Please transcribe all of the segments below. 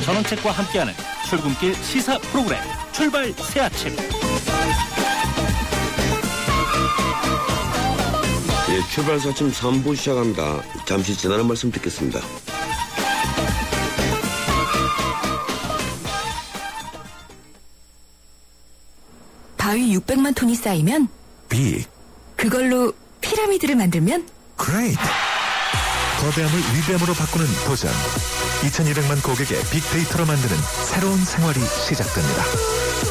전원책과 함께하는 출근길 시사 프로그램 출발 새아침. 예, 출발 새아침 3부 시작합니다. 잠시 지나는 말씀 듣겠습니다. 바위 600만 톤이 쌓이면 Big. 그걸로 피라미드를 만들면 Great. 거대함을 위대함으로 바꾸는 도전. 2200만 고객의 빅데이터로 만드는 새로운 생활이 시작됩니다.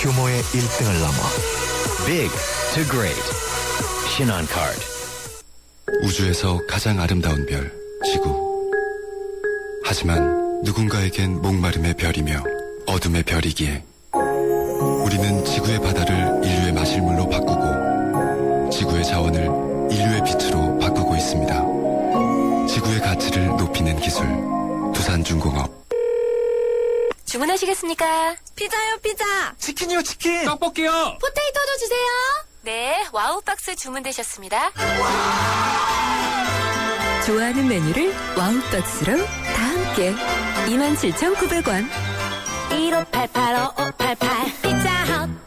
규모의 1등을 넘어 Big to Great. 신한카드. 우주에서 가장 아름다운 별, 지구. 하지만 누군가에겐 목마름의 별이며 어둠의 별이기에 우리는 지구의 바다를 인류의 마실물로 바꾸고 지구의 자원을 인류의 빛으로 바꾸고 있습니다. 지구의 가치를 높이는 기술, 두산중공업. 주문하시겠습니까? 피자요, 피자. 치킨이요, 치킨. 떡볶이요. 포테이토도 주세요. 네, 와우박스 주문되셨습니다. 좋아하는 메뉴를 와우박스로 다 함께 27,900원. 1588-5588 피자헛.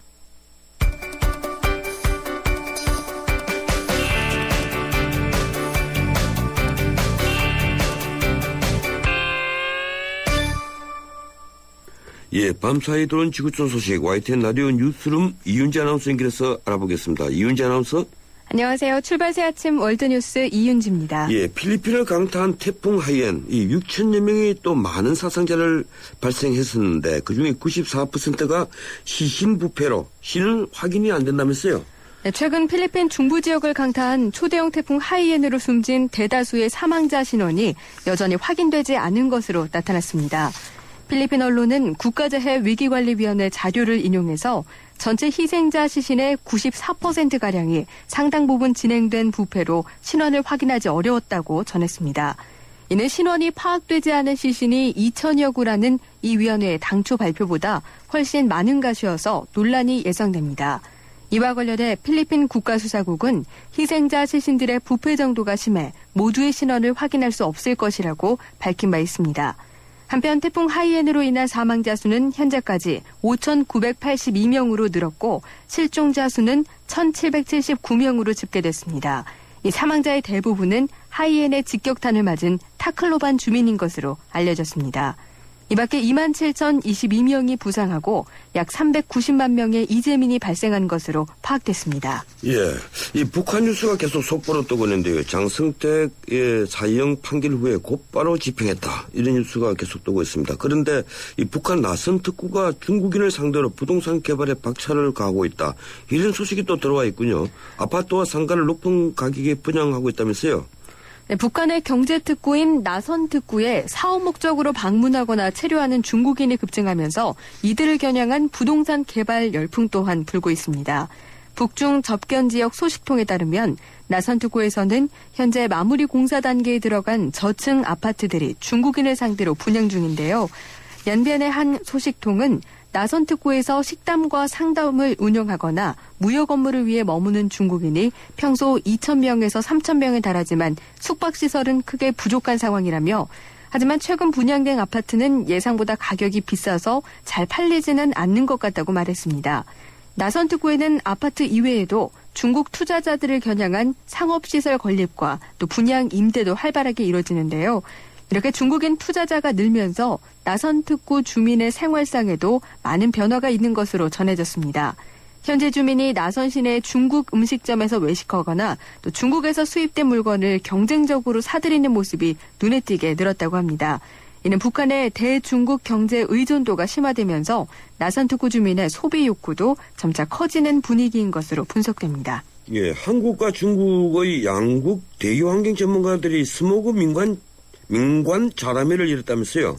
예, 밤사이 들어온 지구촌 소식 YTN 라디오 뉴스룸 이윤지 아나운서 연결해서 알아보겠습니다. 이윤지 아나운서. 안녕하세요. 출발 새아침 월드뉴스 이윤지입니다. 예, 필리핀을 강타한 태풍 하이엔, 6천여 명이 또 많은 사상자를 발생했었는데 그중에 94%가 시신부패로 신은 확인이 안 된다면서요? 네, 최근 필리핀 중부 지역을 강타한 초대형 태풍 하이엔으로 숨진 대다수의 사망자 신원이 여전히 확인되지 않은 것으로 나타났습니다. 필리핀 언론은 국가재해 위기관리위원회 자료를 인용해서 전체 희생자 시신의 94%가량이 상당 부분 진행된 부패로 신원을 확인하지 어려웠다고 전했습니다. 이는 신원이 파악되지 않은 시신이 2천여 구라는 이 위원회의 당초 발표보다 훨씬 많은 것이어서 논란이 예상됩니다. 이와 관련해 필리핀 국가수사국은 희생자 시신들의 부패 정도가 심해 모두의 신원을 확인할 수 없을 것이라고 밝힌 바 있습니다. 한편 태풍 하이엔으로 인한 사망자 수는 현재까지 5,982명으로 늘었고 실종자 수는 1,779명으로 집계됐습니다. 이 사망자의 대부분은 하이엔의 직격탄을 맞은 타클로반 주민인 것으로 알려졌습니다. 이 밖에 27,022명이 부상하고 약 390만 명의 이재민이 발생한 것으로 파악됐습니다. 예, 이 북한 뉴스가 계속 속보로 뜨고 있는데요. 장성택의 사형 판결 후에 곧바로 집행했다. 이런 뉴스가 계속 뜨고 있습니다. 그런데 이 북한 나선 특구가 중국인을 상대로 부동산 개발에 박차를 가하고 있다. 이런 소식이 또 들어와 있군요. 아파트와 상가를 높은 가격에 분양하고 있다면서요? 네, 북한의 경제특구인 나선특구에 사업 목적으로 방문하거나 체류하는 중국인이 급증하면서 이들을 겨냥한 부동산 개발 열풍 또한 불고 있습니다. 북중 접견 지역 소식통에 따르면 나선특구에서는 현재 마무리 공사 단계에 들어간 저층 아파트들이 중국인을 상대로 분양 중인데요. 연변의 한 소식통은 나선특구에서 식당과 상점을 운영하거나 무역 업무를 위해 머무는 중국인이 평소 2,000명에서 3,000명에 달하지만 숙박시설은 크게 부족한 상황이라며 하지만 최근 분양된 아파트는 예상보다 가격이 비싸서 잘 팔리지는 않는 것 같다고 말했습니다. 나선특구에는 아파트 이외에도 중국 투자자들을 겨냥한 상업시설 건립과 또 분양 임대도 활발하게 이뤄지는데요. 이렇게 중국인 투자자가 늘면서 나선특구 주민의 생활상에도 많은 변화가 있는 것으로 전해졌습니다. 현재 주민이 나선 시내 중국 음식점에서 외식하거나 또 중국에서 수입된 물건을 경쟁적으로 사들이는 모습이 눈에 띄게 늘었다고 합니다. 이는 북한의 대중국 경제 의존도가 심화되면서 나선특구 주민의 소비 욕구도 점차 커지는 분위기인 것으로 분석됩니다. 예, 한국과 중국의 양국 대기환경 전문가들이 스모그 민관 자람회를 열었다면서요?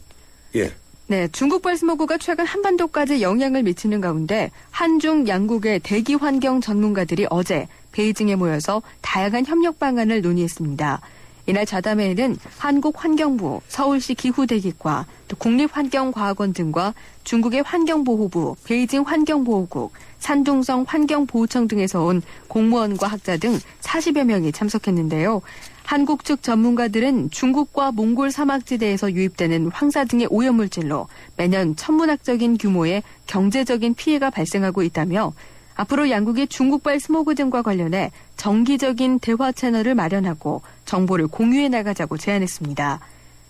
예. 네, 중국발 스모그가 최근 한반도까지 영향을 미치는 가운데 한중 양국의 대기 환경 전문가들이 어제 베이징에 모여서 다양한 협력 방안을 논의했습니다. 이날 자담회에는 한국환경부, 서울시 기후대기과, 또 국립환경과학원 등과 중국의 환경보호부, 베이징 환경보호국, 산둥성 환경보호청 등에서 온 공무원과 학자 등 40여 명이 참석했는데요. 한국 측 전문가들은 중국과 몽골 사막지대에서 유입되는 황사 등의 오염물질로 매년 천문학적인 규모의 경제적인 피해가 발생하고 있다며 앞으로 양국이 중국발 스모그 등과 관련해 정기적인 대화 채널을 마련하고 정보를 공유해 나가자고 제안했습니다.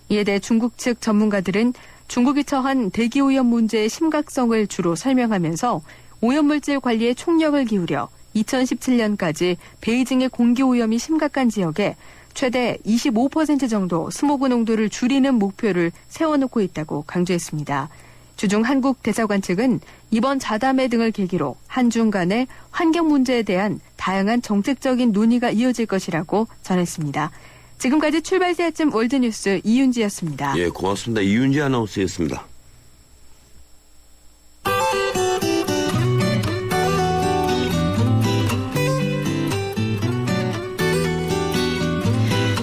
이에 대해 중국 측 전문가들은 중국이 처한 대기오염 문제의 심각성을 주로 설명하면서 오염물질 관리에 총력을 기울여 2017년까지 베이징의 공기오염이 심각한 지역에 최대 25% 정도 스모그 농도를 줄이는 목표를 세워놓고 있다고 강조했습니다. 주중 한국 대사관 측은 이번 자담회 등을 계기로 한중 간의 환경 문제에 대한 다양한 정책적인 논의가 이어질 것이라고 전했습니다. 지금까지 출발새 아침 월드뉴스 이윤지였습니다. 예, 고맙습니다. 이윤지 아나운서였습니다.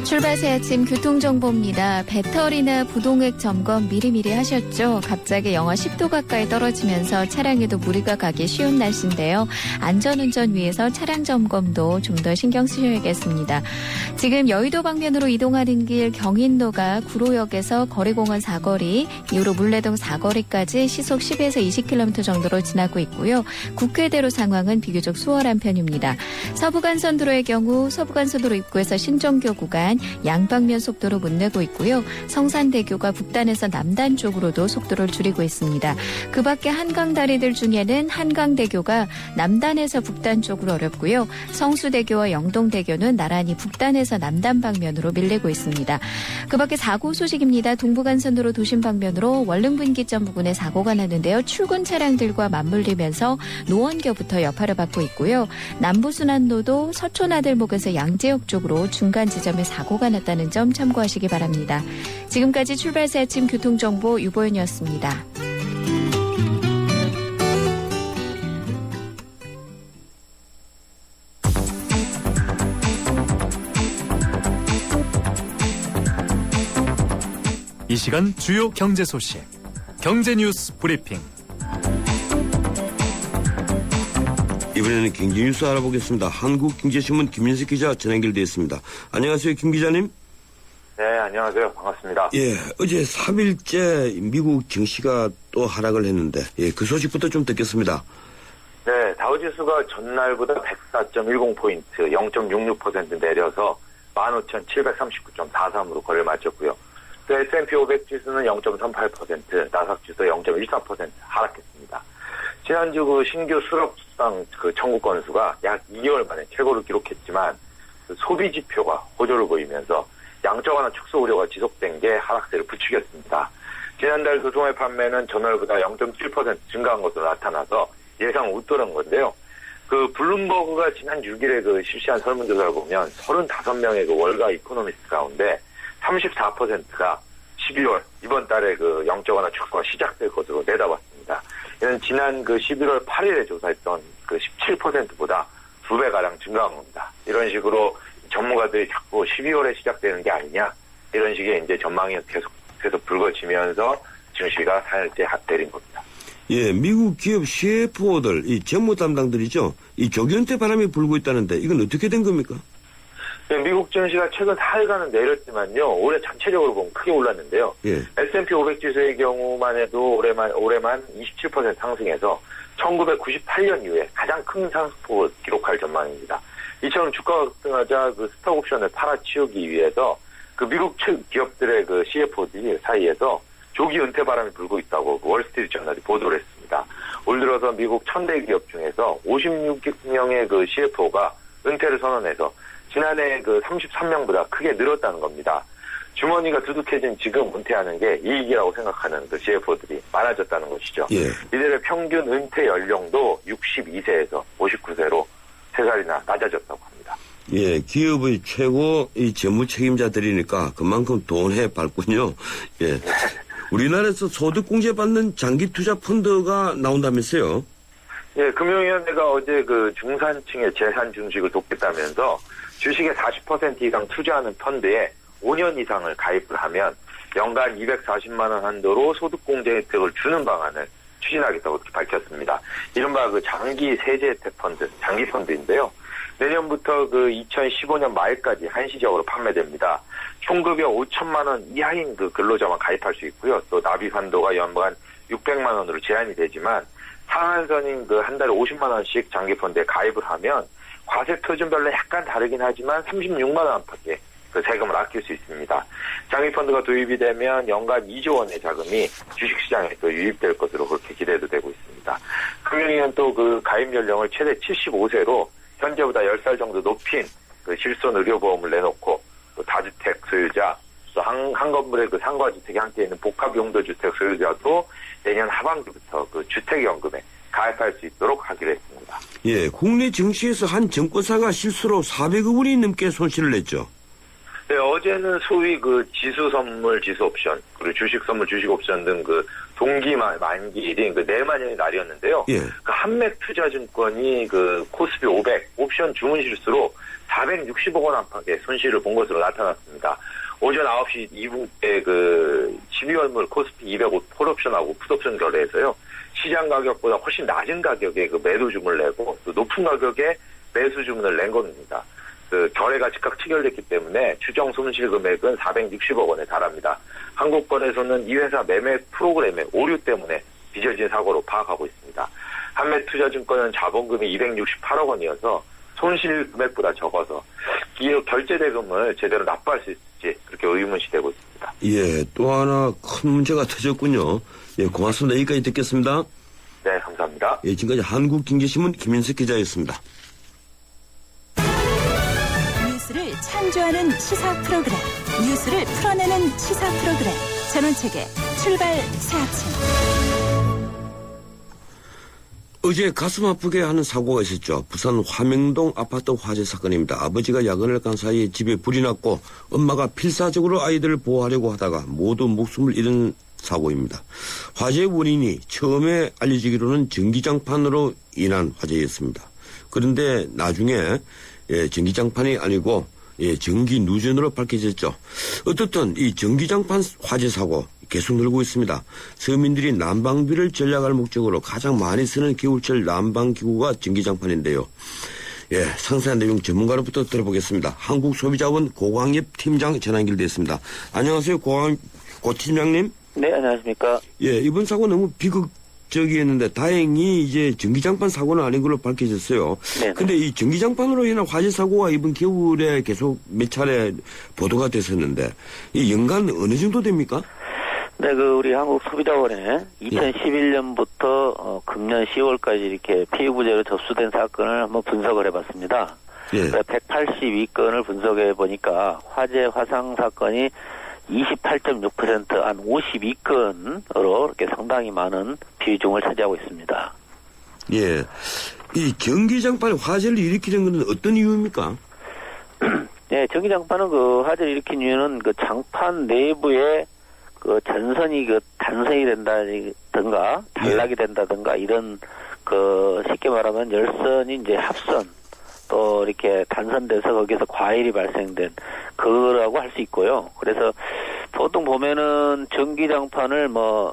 출발새 아침 교통정보입니다. 배터리나 부동액 점검 미리미리 하셨죠? 갑자기 영하 10도 가까이 떨어지면서 차량에도 무리가 가기 쉬운 날씨인데요. 안전운전 위해서 차량 점검도 좀 더 신경 쓰셔야겠습니다. 지금 여의도 방면으로 이동하는 길 경인로가 구로역에서 거리공원 사거리, 이후로 물레동 사거리까지 시속 10에서 20km 정도로 지나고 있고요. 국회대로 상황은 비교적 수월한 편입니다. 서부간선도로의 경우 서부간선도로 입구에서 신정교 구간 양방면 속도로 못 내고 있고요. 성산대교가 북단에서 남단 쪽으로도 속도를 줄이고 있습니다. 그 밖에 한강다리들 중에는 한강대교가 남단에서 북단 쪽으로 어렵고요. 성수대교와 영동대교는 나란히 북단에서 남단 방면으로 밀리고 있습니다. 그 밖에 사고 소식입니다. 동부간선도로 도심 방면으로 원릉분기점 부근에 사고가 났는데요. 출근 차량들과 맞물리면서 노원교부터 여파를 받고 있고요. 남부순환로도 서촌아들목에서 양재역 쪽으로 중간 지점에 사고가 났다는 점 참고하시기 바랍니다. 지금까지 출발새 아침 교통정보 유보연이었습니다. 이 시간 주요 경제 소식, 경제 뉴스 브리핑. 이번에는 경제 뉴스 알아보겠습니다. 한국경제신문 김민석 기자 전화 연결되어 있습니다. 안녕하세요, 김 기자님. 네, 안녕하세요. 반갑습니다. 예, 어제 3일째 미국 증시가 또 하락을 했는데, 예, 그 소식부터 좀 듣겠습니다. 네, 다우지수가 전날보다 104.10포인트, 0.66% 내려서 15,739.43으로 거래를 마쳤고요. 또 S&P 500 지수는 0.38%, 나스닥 지수 0.14% 하락했습니다. 지난주 그 신규 수출업상 그 청구 건수가 약 2개월 만에 최고를 기록했지만 그 소비 지표가 호조를 보이면서 양적 완화 축소 우려가 지속된 게 하락세를 부추겼습니다. 지난달 소송의 판매는 전월보다 0.7% 증가한 것으로 나타나서 예상 웃도는 건데요. 그 블룸버그가 지난 6일에 그 실시한 설문조사를 보면 35명의 그 월가 이코노미스트 가운데 34%가 12월 이번 달에 그 영적 완화 축소가 시작될 것으로 내다봤습니다. 이는 지난 그 11월 8일에 조사했던 그 17%보다 2배가량 증가한 겁니다. 이런 식으로 전문가들이 자꾸 12월에 시작되는 게 아니냐 이런 식의 이제 전망이 계속 불거지면서 증시가 4일째 내린 겁니다. 예, 미국 기업 CFO들, 이 재무 담당들이죠. 이 조기은퇴 바람이 불고 있다는데 이건 어떻게 된 겁니까? 네, 미국 증시가 최근 4일간은 내렸지만요. 올해 전체적으로 보면 크게 올랐는데요. 예. S&P 500 지수의 경우만 해도 올해만 27% 상승해서 1998년 이후에 가장 큰 상승폭을 기록할 전망입니다. 이처럼 주가가 급등하자 그 스톡 옵션을 팔아치우기 위해서 그 미국 기업들의 그 CFO들 사이에서 조기 은퇴 바람이 불고 있다고 그 월스트리트 저널이 보도를 했습니다. 올 들어서 미국 1000대 기업 중에서 56명의 그 CFO가 은퇴를 선언해서 지난해 그 33명보다 크게 늘었다는 겁니다. 주머니가 두둑해진 지금 은퇴하는 게 이익이라고 생각하는 그 CFO들이 많아졌다는 것이죠. 예. 이들의 평균 은퇴 연령도 62세에서 59세로 3살이나 낮아졌다고 합니다. 예, 기업의 최고 이 재무 책임자들이니까 그만큼 돈에 밟군요. 예. 우리나라에서 소득공제 받는 장기 투자 펀드가 나온다면서요? 예, 금융위원회가 어제 그 중산층의 재산 증식을 돕겠다면서 주식의 40% 이상 투자하는 펀드에 5년 이상을 가입을 하면 연간 240만 원 한도로 소득공제 혜택을 주는 방안을 추진하겠다고 밝혔습니다. 이른바 그 장기 세제 혜택 펀드, 장기 펀드인데요. 내년부터 그 2015년 말까지 한시적으로 판매됩니다. 총급여 5천만 원 이하인 그 근로자만 가입할 수 있고요. 또 납입 한도가 연간 600만 원으로 제한이 되지만 상한선인 그 한 달에 50만 원씩 장기펀드에 가입을 하면 과세 표준별로 약간 다르긴 하지만 36만 원 안팎의 그 세금을 아낄 수 있습니다. 장기펀드가 도입이 되면 연간 2조 원의 자금이 주식시장에 또 유입될 것으로 그렇게 기대도 되고 있습니다. 금융위는 또 그 가입 연령을 최대 75세로 현재보다 10살 정도 높인 그 실손 의료보험을 내놓고 또 다주택 소유자, 또 한 건물의 그 상가주택이 함께 있는 복합용도주택 소유자도 내년 하반기부터 그 주택연금에 가입할 수 있도록 하기로 했습니다. 예, 국내 증시에서 한 증권사가 실수로 400억 원이 넘게 손실을 냈죠. 네, 어제는 소위 그 지수 선물, 지수 옵션, 그리고 주식 선물, 주식 옵션 등 그 동기 만기일인 그 내만년의 날이었는데요. 예. 그 한맥투자증권이 그 코스피 500 옵션 주문 실수로 460억 원 안팎의 손실을 본 것으로 나타났습니다. 오전 9시 2분 때 그 12월물 코스피 200 콜옵션하고 풋옵션 거래에서요. 시장 가격보다 훨씬 낮은 가격에 그 매도 주문을 내고 또 높은 가격에 매수 주문을 낸 겁니다. 그 거래가 즉각 체결됐기 때문에 추정 손실 금액은 460억 원에 달합니다. 한국거래소는 이 회사 매매 프로그램의 오류 때문에 빚어진 사고로 파악하고 있습니다. 한매투자증권은 자본금이 268억 원이어서 손실 금액보다 적어서 기업 결제 대금을 제대로 납부할 수 있을지 그렇게 의문시되고 있습니다. 예, 또 하나 큰 문제가 터졌군요. 예, 고맙습니다. 여기까지 듣겠습니다. 네, 감사합니다. 예, 지금까지 한국경제신문 김인석 기자였습니다. 뉴스를 창조하는 시사 프로그램, 뉴스를 풀어내는 시사 프로그램, 전원책의 출발 새 아침. 어제 가슴 아프게 하는 사고가 있었죠. 부산 화명동 아파트 화재 사건입니다. 아버지가 야근을 간 사이에 집에 불이 났고 엄마가 필사적으로 아이들을 보호하려고 하다가 모두 목숨을 잃은 사고입니다. 화재의 원인이 처음에 알려지기로는 전기장판으로 인한 화재였습니다. 그런데 나중에 전기장판이 아니고 전기 누전으로 밝혀졌죠. 어떻든 이 전기장판 화재 사고 계속 늘고 있습니다. 서민들이 난방비를 절약할 목적으로 가장 많이 쓰는 겨울철 난방기구가 전기장판인데요. 예, 상세한 내용 전문가로부터 들어보겠습니다. 한국소비자원 고광엽 팀장 전화 연결됐습니다. 안녕하세요, 고 팀장님. 네, 안녕하십니까. 예, 이번 사고 너무 비극적이었는데 다행히 이제 전기장판 사고는 아닌 걸로 밝혀졌어요. 네. 근데 이 전기장판으로 인한 화재 사고가 이번 겨울에 계속 몇 차례 보도가 됐었는데 이 연간 어느 정도 됩니까? 네, 우리 한국소비자원에 2011년부터 금년 10월까지 이렇게 피해구제로 접수된 사건을 한번 분석을 해봤습니다. 예. 182건을 분석해 보니까 화재 화상 사건이 28.6%, 한 52건으로 이렇게 상당히 많은 비중을 차지하고 있습니다. 예. 이 전기장판이 화재를 일으키는 것은 어떤 이유입니까? 네, 전기장판은 그 화재를 일으킨 이유는 그 장판 내부에 그 전선이 그 단선이 된다든가 단락이 된다든가 이런 그 쉽게 말하면 열선이 이제 합선 또 이렇게 단선돼서 거기서 과열이 발생된 그거라고 할 수 있고요. 그래서 보통 보면은 전기장판을 뭐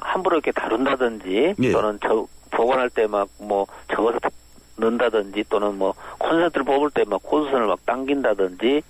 함부로 이렇게 다룬다든지 예. 또는 보관할 때 막 뭐 적어서 넣는다든지 또는 뭐 콘센트를 뽑을 때 막 호수선을 막 당긴다든지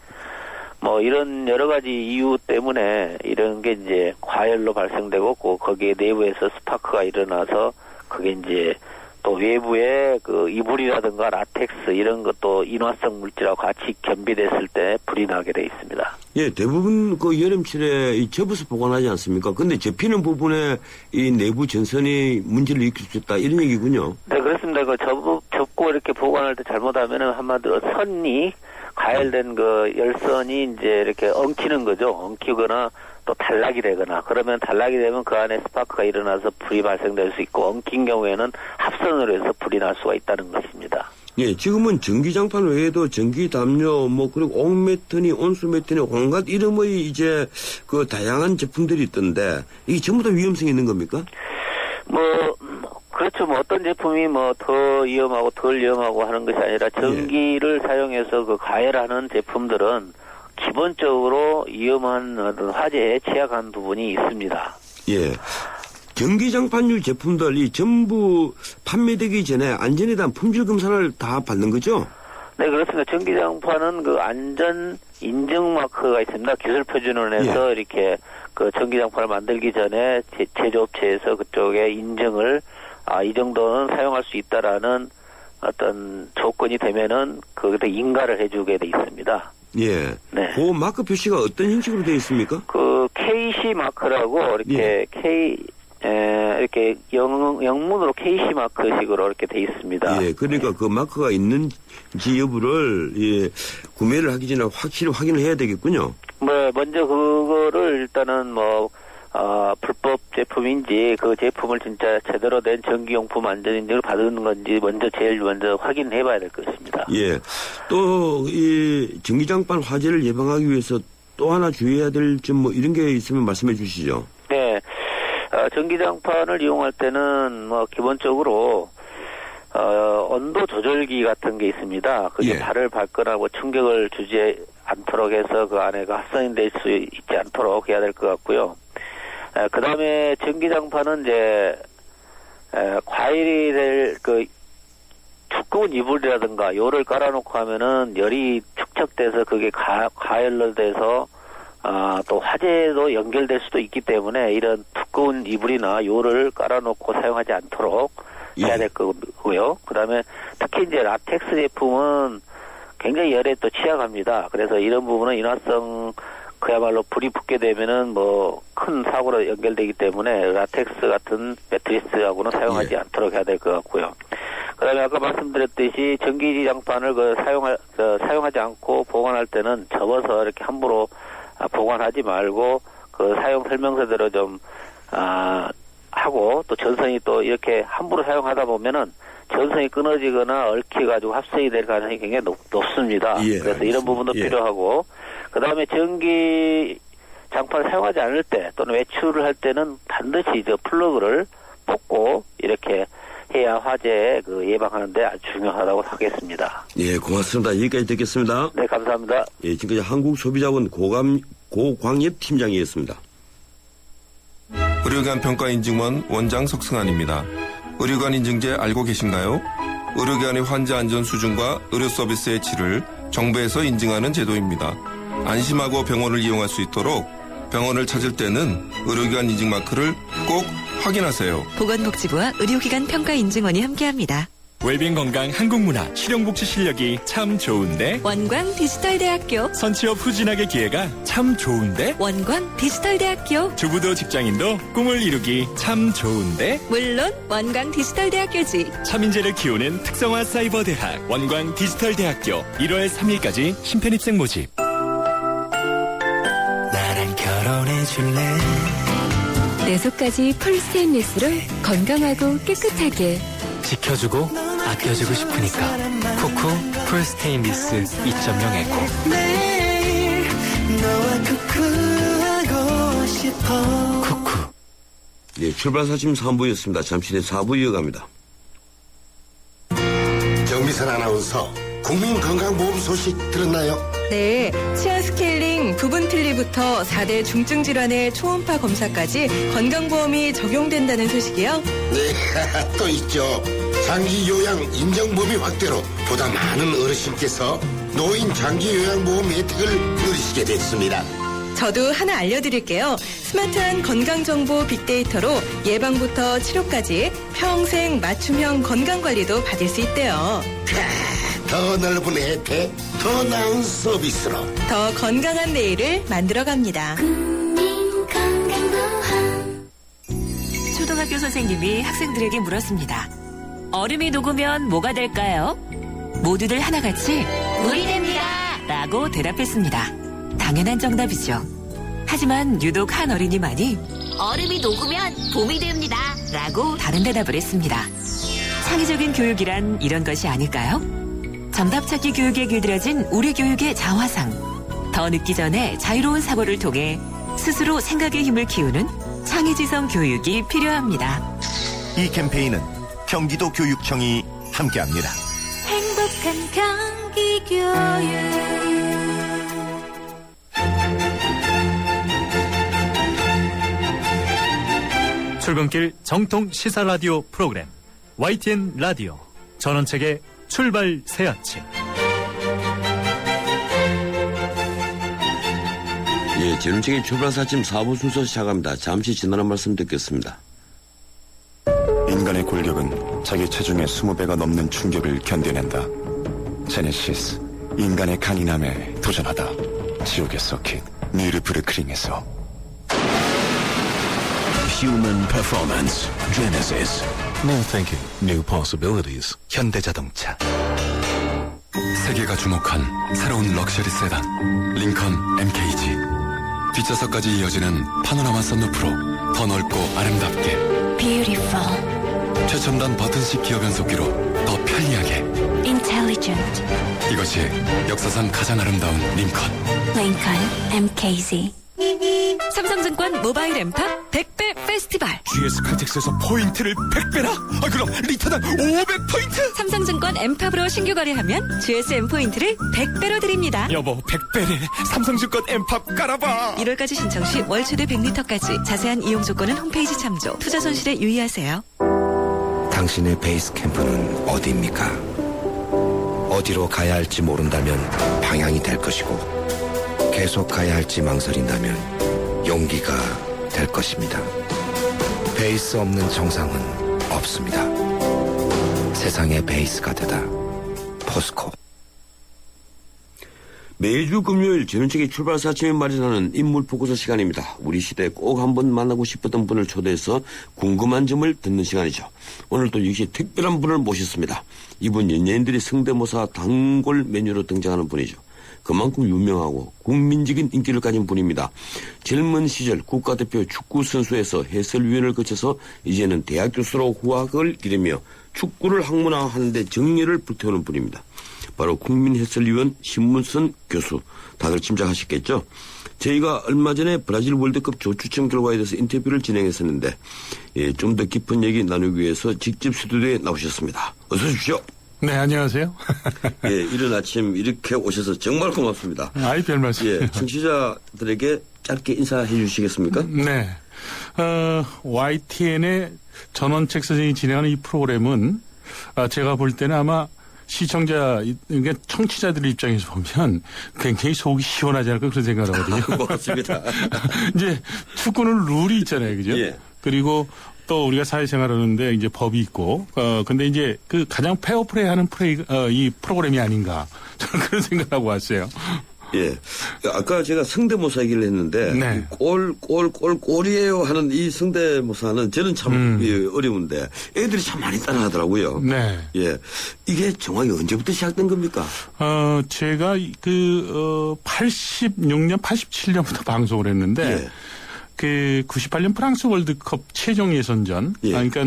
뭐 이런 여러 가지 이유 때문에 이런 게 이제 과열로 발생되고 거기에 내부에서 스파크가 일어나서 그게 이제 또 외부에 그 이불이라든가 라텍스 이런 것도 인화성 물질하고 같이 겸비됐을 때 불이 나게 돼 있습니다. 예, 대부분 그 여름철에 이 접어서 보관하지 않습니까? 근데 접히는 부분에 이 내부 전선이 문제를 일으킬 수 있다 이런 얘기군요. 네, 그렇습니다. 그 접고 이렇게 보관할 때 잘못하면은 한마디로 선이 가열된 그 열선이 이제 이렇게 엉키는 거죠. 엉키거나 또 단락이 되거나 그러면 단락이 되면 그 안에 스파크가 일어나서 불이 발생될 수 있고 엉킨 경우에는 합선으로 해서 불이 날 수가 있다는 것입니다. 예, 지금은 전기장판 외에도 전기담요, 그리고 옥매트니, 온수매트니, 온갖 이름의 이제 그 다양한 제품들이 있던데, 이게 전부 다 위험성이 있는 겁니까? 그렇죠. 어떤 제품이 더 위험하고 덜 위험하고 하는 것이 아니라 전기를 사용해서 그 가열하는 제품들은 기본적으로 위험한 어떤 화재에 취약한 부분이 있습니다. 예. 전기장판류 제품들이 전부 판매되기 전에 안전에 대한 품질 검사를 다 받는 거죠? 네, 그렇습니다. 전기장판은 그 안전 인증 마크가 있습니다. 기술 표준을 해서 이렇게 그 전기장판을 만들기 전에 제조업체에서 그쪽에 인증을 이 정도는 사용할 수 있다라는 어떤 조건이 되면은 거기다 인가를 해주게 돼 있습니다. 예. 네. 그 마크 표시가 어떤 형식으로 되어 있습니까? 그 KC 마크라고 이렇게 이렇게 영문으로 KC 마크식으로 이렇게 돼 있습니다. 예, 그러니까 그 마크가 있는지 여부를 구매를 하기 전에 확실히 확인을 해야 되겠군요. 뭐 먼저 그거를 일단은 불법 제품인지 그 제품을 진짜 제대로 된 전기용품 안전인증을 받은 건지 제일 먼저 확인해봐야 될 것입니다. 예, 또 이 전기장판 화재를 예방하기 위해서 또 하나 주의해야 될 점 이런 게 있으면 말씀해 주시죠. 네. 전기장판을 이용할 때는 기본적으로 온도 조절기 같은 게 있습니다. 그게 발을 밟거나 충격을 주지 않도록 해서 그 안에가 합선이 될 수 있지 않도록 해야 될 것 같고요. 그 다음에 전기장판은 이제 과일이 될 두꺼운 이불이라든가 요를 깔아놓고 하면은 열이 축적돼서 그게 가열로 돼서 또 화재도 연결될 수도 있기 때문에 이런 두꺼운 이불이나 요를 깔아놓고 사용하지 않도록 해야 될 거고요. 그 다음에 특히 이제 라텍스 제품은 굉장히 열에 또 취약합니다. 그래서 이런 부분은 인화성 그야말로 불이 붙게 되면은 큰 사고로 연결되기 때문에 라텍스 같은 매트리스하고는 사용하지 않도록 해야 될 것 같고요. 그다음에 아까 말씀드렸듯이 전기장판을 사용하지 않고 보관할 때는 접어서 이렇게 함부로 보관하지 말고 그 사용 설명서대로 좀 하고 또 전선이 또 이렇게 함부로 사용하다 보면은 전선이 끊어지거나 얽혀가지고 합선이 될 가능성이 굉장히 높습니다. 그래서 이런 부분도 필요하고 그 다음에 전기 장판을 사용하지 않을 때 또는 외출을 할 때는 반드시 플러그를 뽑고 이렇게 해야 화재 예방하는데 아주 중요하다고 하겠습니다. 예, 고맙습니다. 여기까지 듣겠습니다. 네, 감사합니다. 예, 지금까지 한국소비자원 고광엽 팀장이었습니다. 의료기관 평가인증원 원장 석승환입니다. 의료기관 인증제 알고 계신가요? 의료기관의 환자 안전 수준과 의료 서비스의 질을 정부에서 인증하는 제도입니다. 안심하고 병원을 이용할 수 있도록 병원을 찾을 때는 의료기관 인증 마크를 꼭 확인하세요. 보건복지부와 의료기관 평가인증원이 함께합니다. 웰빙 건강 한국문화 실용복지 실력이 참 좋은데 원광 디지털대학교 선취업 후진학의 기회가 참 좋은데 원광 디지털대학교 주부도 직장인도 꿈을 이루기 참 좋은데 물론 원광 디지털대학교지. 차민재를 키우는 특성화 사이버대학 원광 디지털대학교 1월 3일까지 신편입생 모집. 나랑 결혼해줄래? 내 속까지 풀 스테인리스로 건강하고 깨끗하게 지켜주고 아껴주고 싶으니까 쿠쿠 풀 스테인리스 2.0 에코. 매일 너와 쿠쿠하고 싶어. 쿠쿠. 예, 출발사심 3부였습니다. 잠시 후에 4부 이어갑니다. 정미선 아나운서, 국민건강보험 소식 들었나요? 네, 치아 스케일링, 부분 틀니부터 4대 중증 질환의 초음파 검사까지 건강보험이 적용된다는 소식이요. 네, 또 있죠. 장기 요양 인정 범위 확대로 보다 많은 어르신께서 노인 장기 요양보험 혜택을 누리시게 됐습니다. 저도 하나 알려드릴게요. 스마트한 건강정보 빅데이터로 예방부터 치료까지 평생 맞춤형 건강관리도 받을 수 있대요. 더 넓은 혜택, 더 나은 서비스로 더 건강한 내일을 만들어갑니다. 초등학교 선생님이 학생들에게 물었습니다. 얼음이 녹으면 뭐가 될까요? 모두들 하나같이 물이 됩니다 라고 대답했습니다. 당연한 정답이죠. 하지만 유독 한 어린이만이 얼음이 녹으면 봄이 됩니다 라고 다른 대답을 했습니다. 창의적인 교육이란 이런 것이 아닐까요? 정답 찾기 교육에 길들여진 우리 교육의 자화상. 더 늦기 전에 자유로운 사고를 통해 스스로 생각의 힘을 키우는 창의지성 교육이 필요합니다. 이 캠페인은 경기도 교육청이 함께합니다. 행복한 경기 교육. 출근길 정통 시사 라디오 프로그램 YTN 라디오 전원책의 출발 새아침. 예, 재능책의 출발사 아침 4부 순서 시작합니다. 잠시 지나는 말씀 듣겠습니다. 인간의 골격은 자기 체중의 20배가 넘는 충격을 견뎌낸다. 제네시스, 인간의 강인함에 도전하다. 지옥의 서킷, 니르브르크링에서. Human Performance, Genesis. New thinking, new possibilities. 현대자동차. 세계가 주목한 새로운 럭셔리 세단 링컨 MKG. 뒷좌석까지 이어지는 파노라마 썬루프로 더 넓고 아름답게. Beautiful. 최첨단 버튼식 기어 변속기로 더 편리하게. Intelligent. 이것이 역사상 가장 아름다운 링컨. Lincoln MKZ. 삼성증권 모바일 엠팝 100배 페스티벌. GS 칼텍스에서 포인트를 100배나? 그럼 리터당 500포인트? 삼성증권 엠팝으로 신규 거래하면 GSM 포인트를 100배로 드립니다. 여보, 100배래. 삼성증권 엠팝 깔아봐. 1월까지 신청 시 월 최대 100리터까지. 자세한 이용 조건은 홈페이지 참조. 투자 손실에 유의하세요. 당신의 베이스 캠프는 어디입니까? 어디로 가야 할지 모른다면 방향이 될 것이고, 계속 가야 할지 망설인다면 용기가 될 것입니다. 베이스 없는 정상은 없습니다. 세상의 베이스가 되다. 포스코. 매주 금요일 재능책의 출발사 아침에 마련하는 인물 포커스 시간입니다. 우리 시대에 꼭 한번 만나고 싶었던 분을 초대해서 궁금한 점을 듣는 시간이죠. 오늘도 역시 특별한 분을 모셨습니다. 이분 연예인들이 성대모사 단골 메뉴로 등장하는 분이죠. 그만큼 유명하고 국민적인 인기를 가진 분입니다. 젊은 시절 국가대표 축구선수에서 해설위원을 거쳐서 이제는 대학 교수로 후학을 기르며 축구를 학문화하는 데 정열을 불태우는 분입니다. 바로 국민해설위원 신문선 교수. 다들 짐작하셨겠죠? 저희가 얼마 전에 브라질 월드컵 조추첨 결과에 대해서 인터뷰를 진행했었는데 좀 더 깊은 얘기 나누기 위해서 직접 스튜디오에 나오셨습니다. 어서 오십시오. 네, 안녕하세요. 예, 이른 아침 이렇게 오셔서 정말 고맙습니다. 아이, 별 말씀. 예, 청취자들에게 짧게 인사해 주시겠습니까? 네. YTN의 전원책 선생이 진행하는 이 프로그램은 제가 볼 때는 아마 시청자, 그러니까 청취자들 입장에서 보면 굉장히 속이 시원하지 않을까 그런 생각을 하거든요. 고맙습니다. 이제 축구는 룰이 있잖아요. 그죠? 예. 그리고 또 우리가 사회생활 하는데 이제 법이 있고, 근데 이제 그 가장 페어플레이 하는 이 프로그램이 아닌가. 저는 그런 생각하고 왔어요. 예. 아까 제가 성대모사 얘기를 했는데, 네. 꼴이에요 하는 이 성대모사는 저는 참 어려운데, 애들이 참 많이 따라 하더라고요. 네. 예. 이게 정확히 언제부터 시작된 겁니까? 제가 86년, 87년부터 방송을 했는데, 예. 그 98년 프랑스 월드컵 최종 예선전, 예. 그러니까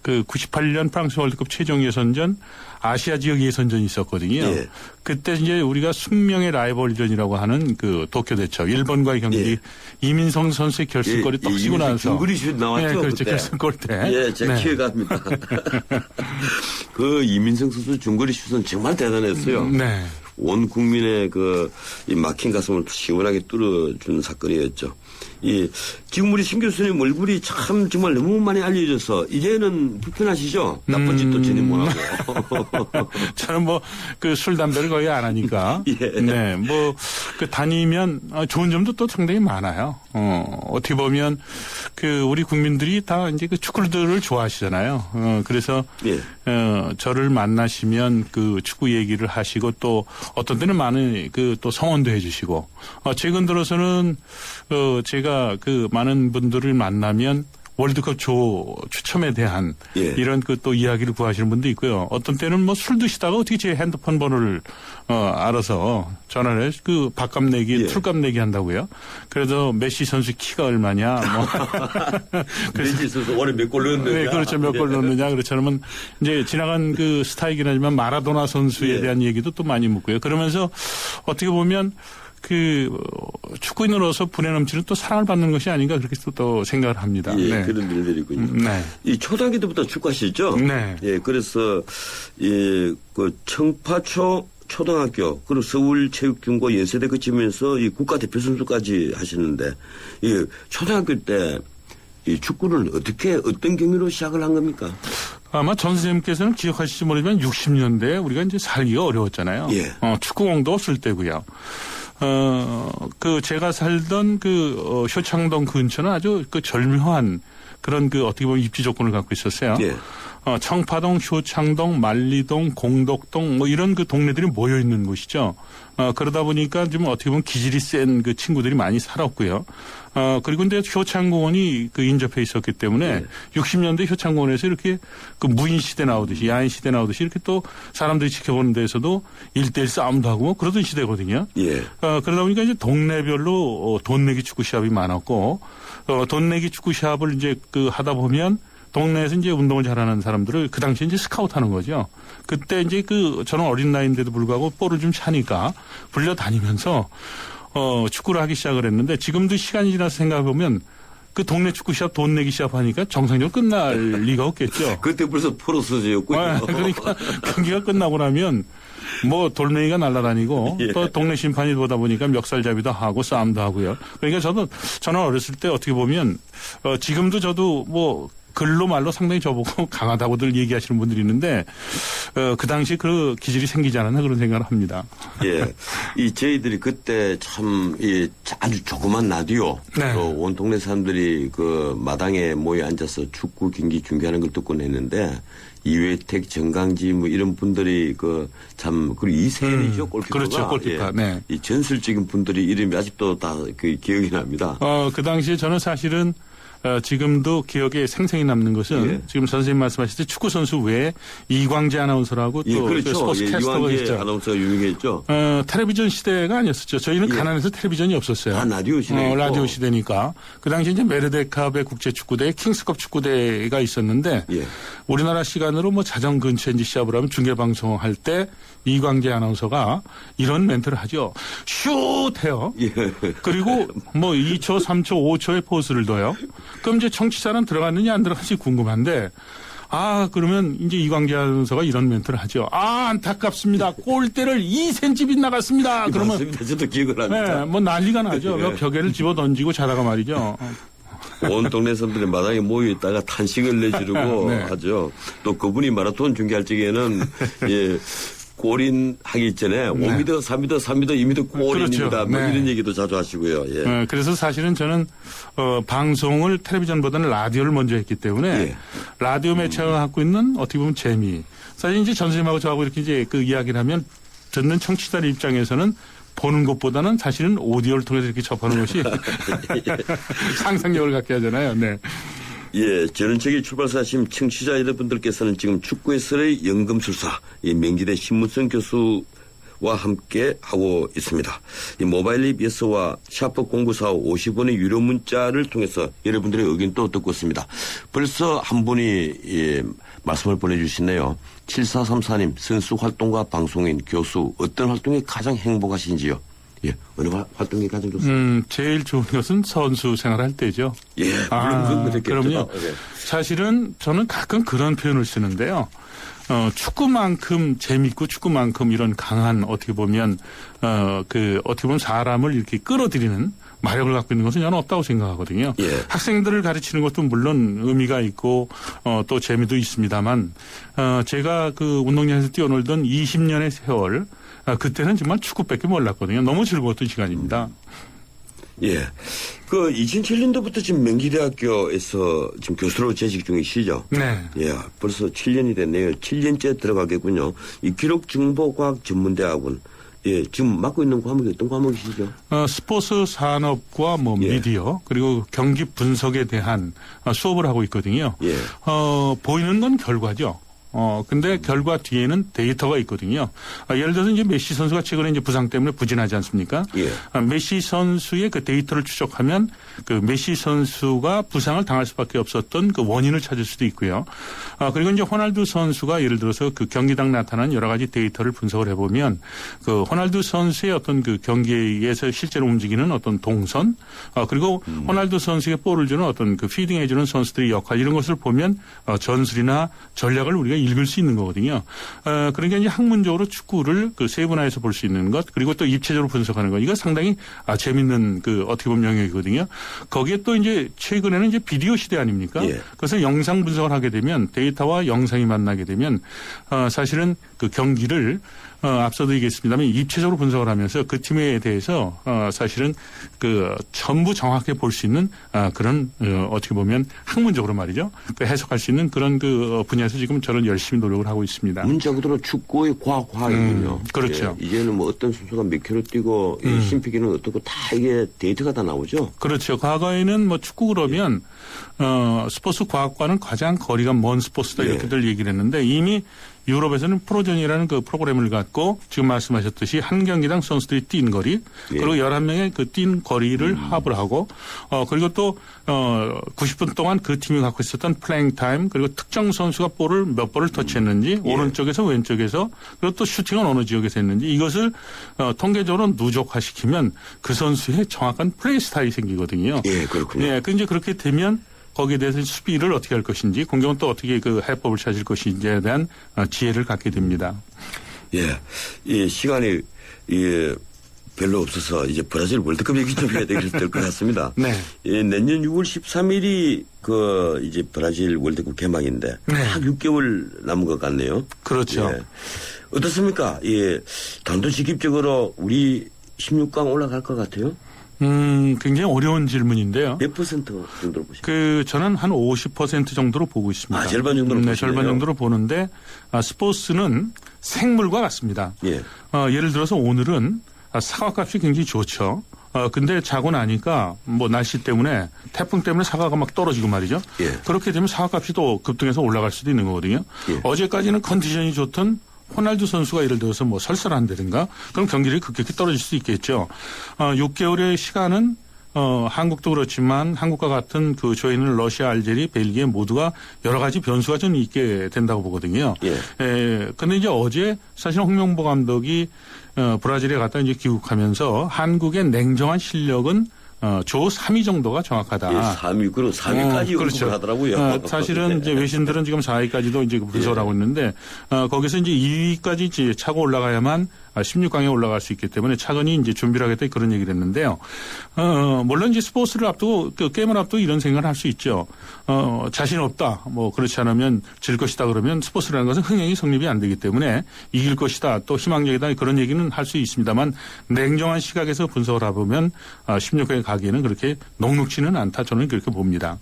98년 프랑스 월드컵 최종 예선전 아시아 지역 예선전이 있었거든요. 예. 그때 이제 우리가 숙명의 라이벌전이라고 하는 그 도쿄 대첩 일본과의 경기 예. 이민성 선수의 결승골이 떡 치고 나서 중거리 슛 나왔죠. 네, 그렇죠. 그때. 결승골 때. 예, 제가 네. 기억합니다. 그 이민성 선수 중거리 슛은 정말 대단했어요. 네. 온 국민의 이 막힌 가슴을 시원하게 뚫어준 사건이었죠. 지금 우리 신 교수님 얼굴이 참 정말 너무 많이 알려져서 이제는 불편하시죠? 나쁜 짓도 전혀 못하고. 저는 술, 담배를 거의 안 하니까. 예. 네, 다니면 좋은 점도 또 상당히 많아요. 어떻게 보면 우리 국민들이 다 이제 축구들을 좋아하시잖아요. 그래서 예. 저를 만나시면 축구 얘기를 하시고 또 어떤 때는 많은 또 성원도 해주시고 최근 들어서는 제가 많은 분들을 만나면 월드컵 추첨에 대한 예. 이런 또 이야기를 구하시는 분도 있고요. 어떤 때는 술 드시다가 어떻게 제 핸드폰 번호를 알아서 전화를 해 밥값 내기, 예. 풀값 내기 한다고요. 그래서 메시 선수 키가 얼마냐. 메시 선수 올해 몇 골 넣었느냐. 네, 그렇죠. 몇 골 넣었느냐. 그렇죠.면 이제 지나간 스타이긴 하지만 마라도나 선수에 예. 대한 얘기도 또 많이 묻고요. 그러면서 어떻게 보면 축구인으로서 분에 넘치는 또 사랑을 받는 것이 아닌가 그렇게 또 생각을 합니다. 예, 네. 그런 일들이군요. 네. 이 초등학교 때부터 축구하셨죠? 네. 예, 그래서 청파초 초등학교 그리고 서울체육중고 연세대 거치면서 이 국가대표 선수까지 하시는데 초등학교 때 이 축구를 어떤 경위로 시작을 한 겁니까? 아마 전 선생님께서는 기억하실지 모르지만 60년대에 우리가 이제 살기가 어려웠잖아요. 예. 축구공도 없을 때고요. 제가 살던 효창동 근처는 아주 절묘한 그런 어떻게 보면 입지 조건을 갖고 있었어요. 예. 청파동, 효창동, 만리동, 공덕동 이런 동네들이 모여 있는 곳이죠. 그러다 보니까 좀 어떻게 보면 기질이 센 친구들이 많이 살았고요. 그리고 근데 효창공원이 인접해 있었기 때문에 60년대 효창공원에서 이렇게 무인 시대 나오듯이 야인 시대 나오듯이 이렇게 또 사람들이 지켜보는 데서도 1대1 싸움도 하고 그러던 시대거든요. 예. 그러다 보니까 이제 동네별로 돈 내기 축구 시합이 많았고 돈 내기 축구 시합을 이제 하다 보면 동네에서 이제 운동을 잘하는 사람들을 그 당시에 이제 스카우트 하는 거죠. 그때 이제 저는 어린 나이인데도 불구하고 볼을 좀 차니까 불려다니면서 축구를 하기 시작을 했는데 지금도 시간이 지나서 생각해보면 그 동네 축구 시합 돈 내기 시합 하니까 정상적으로 끝날 리가 없겠죠. 그때 벌써 프로스였군요. 그러니까 경기가 끝나고 나면 돌멩이가 날아다니고 예. 또 동네 심판이 보다 보니까 멱살잡이도 하고 싸움도 하고요. 그러니까 저는 어렸을 때 어떻게 보면 지금도 저도 글로 말로 상당히 저보고 강하다고들 얘기하시는 분들이 있는데 그 당시 그 기질이 생기지 않았나 그런 생각을 합니다. 예, 저희들이 그때 참 아주 조그만 라디오, 네. 온 동네 사람들이 마당에 모여 앉아서 축구 경기 중계하는 걸 듣곤 했는데 이회택, 정강지 이런 분들이 그리고 이세현이죠 골키퍼가. 그렇죠, 골키퍼. 예. 네. 이 전설적인 분들이 이름이 아직도 다 기억이 납니다. 그 당시에 저는 사실은 지금도 기억에 생생히 남는 것은 예. 지금 선생님 말씀하실 때 축구 선수 외에 이광재 아나운서라고 또 그렇죠. 스포츠 캐스터가 이광재 있죠. 아나운서가 유명했죠. 텔레비전 시대가 아니었었죠. 저희는 가난해서 텔레비전이 없었어요. 라디오 시대. 라디오 시대니까. 그 당시 이제 메르데캅의 국제축구대, 킹스컵 축구대가 있었는데 예. 우리나라 시간으로 자정 근처에 이제 시합을 하면 중계 방송할 때 이광재 아나운서가 이런 멘트를 하죠. 슛 해요. 예. 그리고 2초, 3초, 5초의 포스를 둬요. 그럼 이제 청취자는 들어갔느냐 안 들어갔는지 궁금한데 그러면 이제 이광재 아나운서가 이런 멘트를 하죠. 안타깝습니다. 골대를 2cm 빗나갔습니다. 그러면 맞습니다. 저도 기억을 합니다. 네, 난리가 나죠. 예. 벽에를 집어 던지고 자다가 말이죠. 온 동네 사람들이 마당에 모여 있다가 탄식을 내지르고 네. 하죠. 또 그분이 마라톤 중계할 적에는 골인 하기 전에 5m, 4m, 3m, 2m 골인입니다. 그렇죠. 네. 이런 얘기도 자주 하시고요. 예. 그래서 사실은 저는 방송을 텔레비전보다는 라디오를 먼저 했기 때문에 라디오 매체가 갖고 있는 어떻게 보면 재미. 사실 이제 전 선생님하고 저하고 이렇게 이제 이야기를 하면 듣는 청취자들 입장에서는 보는 것보다는 사실은 오디오를 통해서 이렇게 접하는 것이 상상력을 갖게 하잖아요. 네. 예, 저는 출발사심 청취자 여러분들께서는 지금 축구에서의 연금술사 명지대 신문성 교수와 함께 하고 있습니다. 이 모바일 앱 예서와 샤프 0945 50원의 유료 문자를 통해서 여러분들의 의견 또 듣고 있습니다. 벌써 한 분이 말씀을 보내주시네요. 7434님 선수 활동과 방송인 교수 어떤 활동이 가장 행복하신지요? 예, 어느 활동이 가장 좋습니까? 제일 좋은 것은 선수 생활할 때죠. 예, 물론 그럼요. 네. 사실은 저는 가끔 그런 표현을 쓰는데요. 축구만큼 재밌고 축구만큼 이런 강한 어떻게 보면 어떻게 보면 사람을 이렇게 끌어들이는 마력을 갖고 있는 것은 저는 없다고 생각하거든요. 예. 학생들을 가르치는 것도 물론 의미가 있고 또 재미도 있습니다만 제가 운동장에서 뛰어놀던 20년의 세월 그때는 정말 축구밖에 몰랐거든요. 너무 즐거웠던 시간입니다. 예. 2007년도부터 지금 명지대학교에서 지금 교수로 재직 중이시죠? 네. 예. 벌써 7년이 됐네요. 7년째 들어가겠군요. 이 기록정보과학 전문대학원. 예. 지금 맡고 있는 과목이 어떤 과목이시죠? 스포츠 산업과 미디어 그리고 경기 분석에 대한 수업을 하고 있거든요. 예. 보이는 건 결과죠. 근데 결과 뒤에는 데이터가 있거든요. 예를 들어서 이제 메시 선수가 최근에 이제 부상 때문에 부진하지 않습니까? 예. 메시 선수의 그 데이터를 추적하면 그 메시 선수가 부상을 당할 수밖에 없었던 그 원인을 찾을 수도 있고요. 그리고 이제 호날두 선수가 예를 들어서 그 경기당 나타난 여러 가지 데이터를 분석을 해보면 그 호날두 선수의 어떤 그 경기에서 실제로 움직이는 어떤 동선 그리고 호날두 선수에게 볼을 주는 어떤 그 피딩해주는 선수들의 역할 이런 것을 보면 전술이나 전략을 우리가 읽을 수 있는 거거든요. 그러니까 이제 학문적으로 축구를 그 세분화해서 볼 수 있는 것 그리고 또 입체적으로 분석하는 것 이거 상당히 재밌는 그 어떻게 보면 영역이거든요. 거기에 또 이제 최근에는 이제 비디오 시대 아닙니까? 예. 그래서 영상 분석을 하게 되면 데이터와 영상이 만나게 되면 사실은 그 경기를 앞서드리겠습니다만 입체적으로 분석을 하면서 그 팀에 대해서 사실은 그 전부 정확하게 볼 수 있는 그런 어떻게 보면 학문적으로 말이죠. 그 해석할 수 있는 그런 그 분야에서 지금 저는 열심히 노력을 하고 있습니다. 문자 그대로 축구의 과학이군요. 그렇죠. 예, 이제는 뭐 어떤 선수가 몇 킬로 뛰고 심폐기는 어떻고 다 이게 데이터가 다 나오죠. 그렇죠. 과거에는 뭐 축구 그러면 스포츠 과학과는 가장 거리가 먼 스포츠다 이렇게들 얘기를 했는데 이미 유럽에서는 프로전이라는 그 프로그램을 갖고 지금 말씀하셨듯이 한 경기당 선수들이 뛴 거리 그리고 11명의 그 뛴 거리를 합을 하고 그리고 또 90분 동안 그 팀이 갖고 있었던 플레잉 타임 그리고 특정 선수가 볼을 몇 번을 터치했는지 오른쪽에서 왼쪽에서 그리고 또 슈팅은 어느 지역에서 했는지 이것을 통계적으로 누적화시키면 그 선수의 정확한 플레이 스타일이 생기거든요. 예, 그렇군요. 예, 이제 그렇게 되면 거기에 대해서 수비를 어떻게 할 것인지 공격은 또 어떻게 그 해법을 찾을 것인지에 대한 지혜를 갖게 됩니다. 예, 이 시간이 별로 없어서 이제 브라질 월드컵 얘기 좀 해야 될 것 같습니다. 네. 예, 내년 6월 13일이 이제 브라질 월드컵 개막인데 딱 6개월 남은 것 같네요. 그렇죠. 예. 어떻습니까? 예, 단도직입적으로 우리 16강 올라갈 것 같아요? 굉장히 어려운 질문인데요. 몇 퍼센트 정도로 보십니까? 저는 한 50% 정도로 보고 있습니다. 절반 정도로 보시네요. 절반 정도로 보는데, 스포츠는 생물과 같습니다. 예. 예를 들어서 오늘은 사과값이 굉장히 좋죠. 근데 자고 나니까 뭐 날씨 때문에 태풍 때문에 사과가 막 떨어지고 말이죠. 예. 그렇게 되면 사과값이 또 급등해서 올라갈 수도 있는 거거든요. 예. 어제까지는 컨디션이 좋던 호날두 선수가 예를 들어서 뭐 설설한다든가 그럼 경기력이 급격히 떨어질 수 있겠죠. 6개월의 시간은 한국도 그렇지만 한국과 같은 그 조이는 러시아, 알제리, 벨기에 모두가 여러 가지 변수가 좀 있게 된다고 보거든요. 근데 이제 어제 사실 홍명보 감독이 브라질에 갔다 이제 귀국하면서 한국의 냉정한 실력은 조 3위 정도가 정확하다. 예, 3위, 그럼 4위까지 그렇죠. 언급을 하더라고요. 사실은 이제 외신들은 지금 4위까지도 이제 분석을 하고 있는데, 거기서 이제 2위까지 이제 차고 올라가야만 16강에 올라갈 수 있기 때문에 차근히 이제 준비를 하겠다 그런 얘기를 했는데요. 물론 이제 스포츠를 앞두고, 게임을 앞두고 이런 생각을 할 수 있죠. 자신 없다. 뭐 그렇지 않으면 질 것이다 그러면 스포츠라는 것은 흥행이 성립이 안 되기 때문에 이길 것이다. 또 희망적이다. 그런 얘기는 할 수 있습니다만 냉정한 시각에서 분석을 해보면 16강에 가기에는 그렇게 녹록지는 않다. 저는 그렇게 봅니다.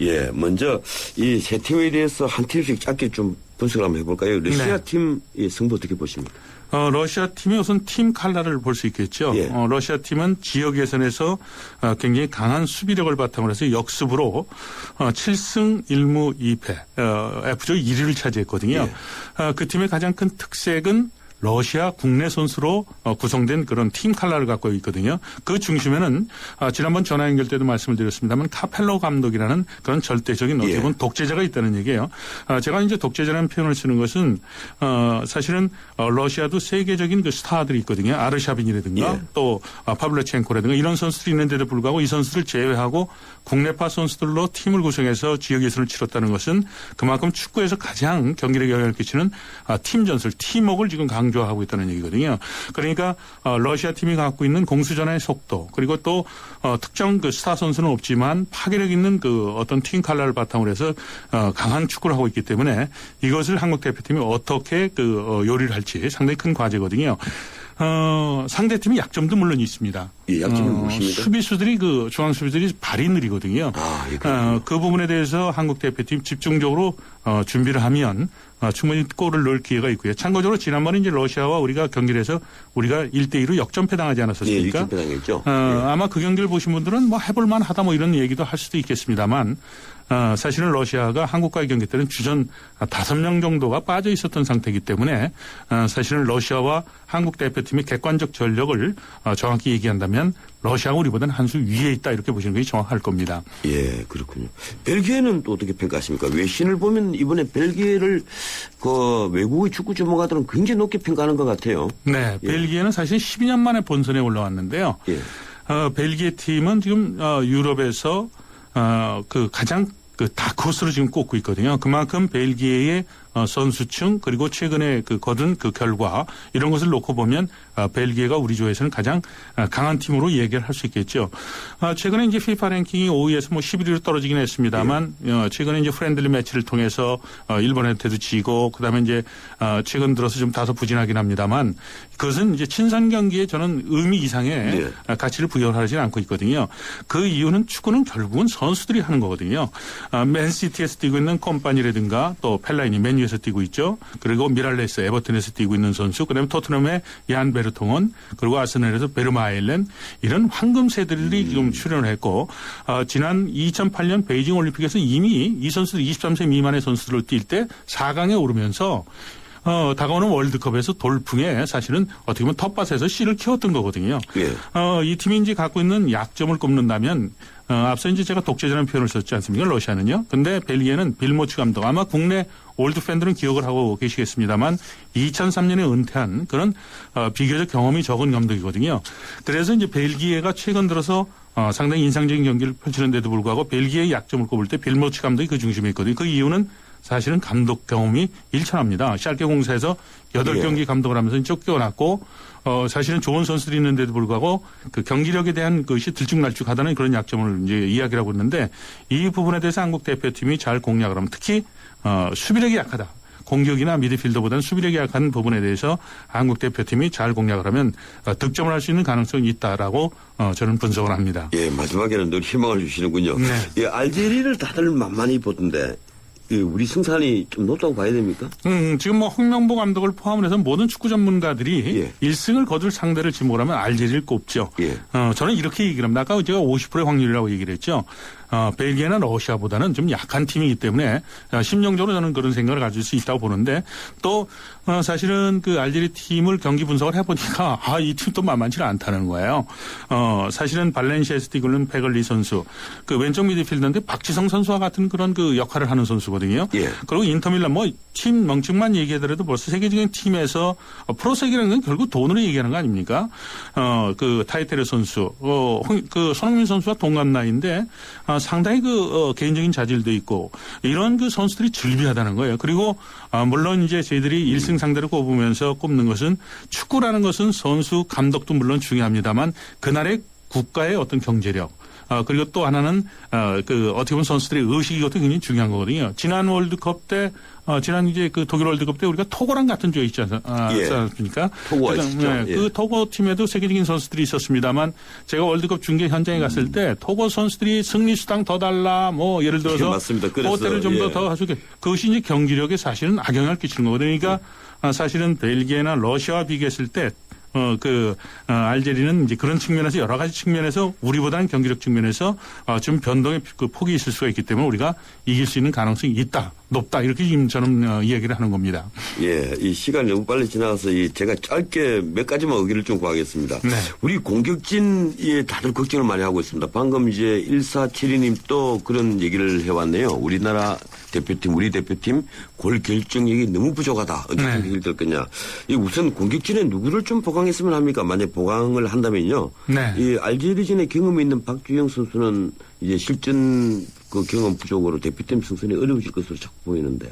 예, 먼저 이 세 팀에 대해서 한 팀씩 짧게 좀 분석을 한번 해볼까요? 러시아 팀 승부 어떻게 보십니까? 러시아 팀의 우선 팀 칼라를 볼 수 있겠죠. 러시아 팀은 지역 예선에서 굉장히 강한 수비력을 바탕으로 해서 역습으로 7승 1무 2패 F조 1위를 차지했거든요. 그 팀의 가장 큰 특색은 러시아 국내 선수로 구성된 그런 팀 칼라를 갖고 있거든요. 그 중심에는 지난번 전화 연결 때도 말씀을 드렸습니다만 카펠로 감독이라는 그런 절대적인 어떻게 보면 독재자가 있다는 얘기예요. 제가 이제 독재자라는 표현을 쓰는 것은 사실은 러시아도 세계적인 그 스타들이 있거든요. 아르샤빈이라든가 또 파블레첸코라든가 이런 선수들이 있는데도 불구하고 이 선수들 제외하고 국내파 선수들로 팀을 구성해서 지역 예선을 치렀다는 것은 그만큼 축구에서 가장 경기력에 영향을 끼치는 팀 전술, 팀워크를 지금 강조하고 있다는 얘기거든요. 그러니까 러시아 팀이 갖고 있는 공수전의 속도 그리고 또 특정 그 스타 선수는 없지만 파괴력 있는 그 어떤 팀 칼라를 바탕으로 해서 강한 축구를 하고 있기 때문에 이것을 한국 대표팀이 어떻게 그 요리를 할지 상당히 큰 과제거든요. 상대팀이 약점도 물론 있습니다. 약점이 무엇입니까? 수비수들이 중앙 수비들이 발이 느리거든요. 그 부분에 대해서 한국 대표팀 집중적으로 준비를 하면 충분히 골을 넣을 기회가 있고요. 참고적으로 지난번에 이제 러시아와 우리가 경기를 해서 우리가 1대2로 역전패당하지 않았었습니까? 예, 역전패당했죠. 아마 그 경기를 보신 분들은 뭐 해볼만 하다 뭐 이런 얘기도 할 수도 있겠습니다만 사실은 러시아가 한국과의 경기 때는 주전 5명 정도가 빠져 있었던 상태이기 때문에 사실은 러시아와 한국 대표팀의 객관적 전력을 정확히 얘기한다면 러시아가 우리보다는 한 수 위에 있다 이렇게 보시는 것이 정확할 겁니다. 예, 그렇군요. 벨기에는 또 어떻게 평가하십니까? 외신을 보면 이번에 벨기에를 그 외국의 축구 전문가들은 굉장히 높게 평가하는 것 같아요. 네, 벨기에는 사실 12년 만에 본선에 올라왔는데요. 벨기에 팀은 지금 유럽에서 그 가장 그 다크호스로 지금 꼽고 있거든요. 그만큼 벨기에의 선수층 그리고 최근에 그 거둔 그 결과 이런 것을 놓고 보면 벨기에가 우리 조에서는 가장 강한 팀으로 얘기를 할 수 있겠죠. 최근에 이제 FIFA 랭킹이 5위에서 뭐 11위로 떨어지긴 했습니다만 최근에 이제 프렌들리 매치를 통해서 일본한테도 지고 그다음에 이제 최근 들어서 좀 다소 부진하긴 합니다만 그것은 이제 친선 경기에 저는 의미 이상의 가치를 부여하지는 않고 있거든요. 그 이유는 축구는 결국은 선수들이 하는 거거든요. 맨시티에서 뛰고 있는 컴파니라든가 또 펠라인이 맨유에서 뛰고 있죠. 그리고 미랄레스 에버튼에서 뛰고 있는 선수 그다음에 토트넘의 얀 베르통은 그리고 아스널에서 베르마일렌 이런 황금새들이 지금 출연을 했고 지난 2008년 베이징 올림픽에서 이미 이 선수들 23세 미만의 선수들을 뛸 때 4강에 오르면서 다가오는 월드컵에서 돌풍에 사실은 어떻게 보면 텃밭에서 씨를 키웠던 거거든요. 이 팀이 이제 갖고 있는 약점을 꼽는다면 앞서 이제 제가 독재자라는 표현을 썼지 않습니까? 러시아는요. 근데 벨기에는 빌모츠 감독 아마 국내 올드 팬들은 기억을 하고 계시겠습니다만 2003년에 은퇴한 그런 비교적 경험이 적은 감독이거든요. 그래서 이제 벨기에가 최근 들어서 상당히 인상적인 경기를 펼치는데도 불구하고 벨기에의 약점을 꼽을 때 빌모츠 감독이 그 중심에 있거든요. 그 이유는 사실은 감독 경험이 일천합니다. 샬케 공사에서 8경기 감독을 하면서 쫓겨났고 사실은 좋은 선수들이 있는데도 불구하고 그 경기력에 대한 것이 들쭉날쭉하다는 그런 약점을 이제 이야기를 하고 있는데 이 부분에 대해서 한국 대표팀이 잘 공략을 하면 특히 수비력이 약하다. 공격이나 미드필더보다는 수비력이 약한 부분에 대해서 한국 대표팀이 잘 공략을 하면 득점을 할 수 있는 가능성이 있다라고 저는 분석을 합니다. 예, 마지막에는 늘 희망을 주시는군요. 네. 예, 알제리를 다들 만만히 보던데 우리 승산이 좀 높다고 봐야 됩니까? 지금 뭐 홍명보 감독을 포함을 해서 모든 축구 전문가들이 1승을 거둘 상대를 지목하면 알제리를 꼽죠. 저는 이렇게 얘기를 합니다. 아까 제가 50%의 확률이라고 얘기를 했죠. 벨기에나 러시아보다는 좀 약한 팀이기 때문에 심정적으로 저는 그런 생각을 가질 수 있다고 보는데 또 사실은 그 알제리 팀을 경기 분석을 해보니까 이 팀도 만만치 않다는 거예요. 사실은 발렌시아에서 뛰고 있는 페글리 선수 그 왼쪽 미드필더인데 박지성 선수와 같은 그런 그 역할을 하는 선수거든요. 그리고 인터밀란 뭐 팀 명칭만 얘기하더라도 벌써 세계적인 팀에서 프로색이라는 건 결국 돈으로 얘기하는 거 아닙니까? 그 타이테르 선수 그 손흥민 선수와 동갑 나이인데 상당히 그 개인적인 자질도 있고 이런 그 선수들이 즐비하다는 거예요. 그리고 물론 이제 저희들이 1승 상대로 꼽으면서 꼽는 것은 축구라는 것은 선수 감독도 물론 중요합니다만 그날의 국가의 어떤 경제력 그리고 또 하나는 그 어떻게 보면 선수들의 의식이 굉장히 중요한 거거든요. 지난 월드컵 때 지난 이제 그 독일 월드컵 때 우리가 토고랑 같은 조에 있지 않습니까? 토고가 있죠. 그 토고 팀에도 세계적인 선수들이 있었습니다만 제가 월드컵 중계 현장에 갔을 때 토고 선수들이 승리 수당 더 달라 뭐 예를 들어서 맞습니다. 그래서 호텔을 좀 더 하시게 그것이 이제 경기력에 사실은 악영향을 끼치는 거거든요. 그러니까 사실은 벨기에나 러시아와 비교했을 때 알제리는 이제 그런 측면에서 여러 가지 측면에서 우리보다는 경기력 측면에서 좀 변동의 그 폭이 있을 수가 있기 때문에 우리가 이길 수 있는 가능성이 있다, 높다 이렇게 지금 저는 이야기를 하는 겁니다. 예, 이 시간이 너무 빨리 지나서 제가 짧게 몇 가지만 의견을 좀 구하겠습니다. 우리 공격진 다들 걱정을 많이 하고 있습니다. 방금 이제 1472님 또 그런 얘기를 해왔네요. 우리나라 대표팀, 우리 대표팀 골 결정력이 너무 부족하다. 어떻게 해결될 거냐. 우선 공격진에 누구를 좀 보강했으면 합니까? 만약 보강을 한다면요. 이 알제리전에 경험이 있는 박주영 선수는 이제 실전 그 경험 부족으로 대표팀 승선이 어려워질 것으로 자꾸 보이는데.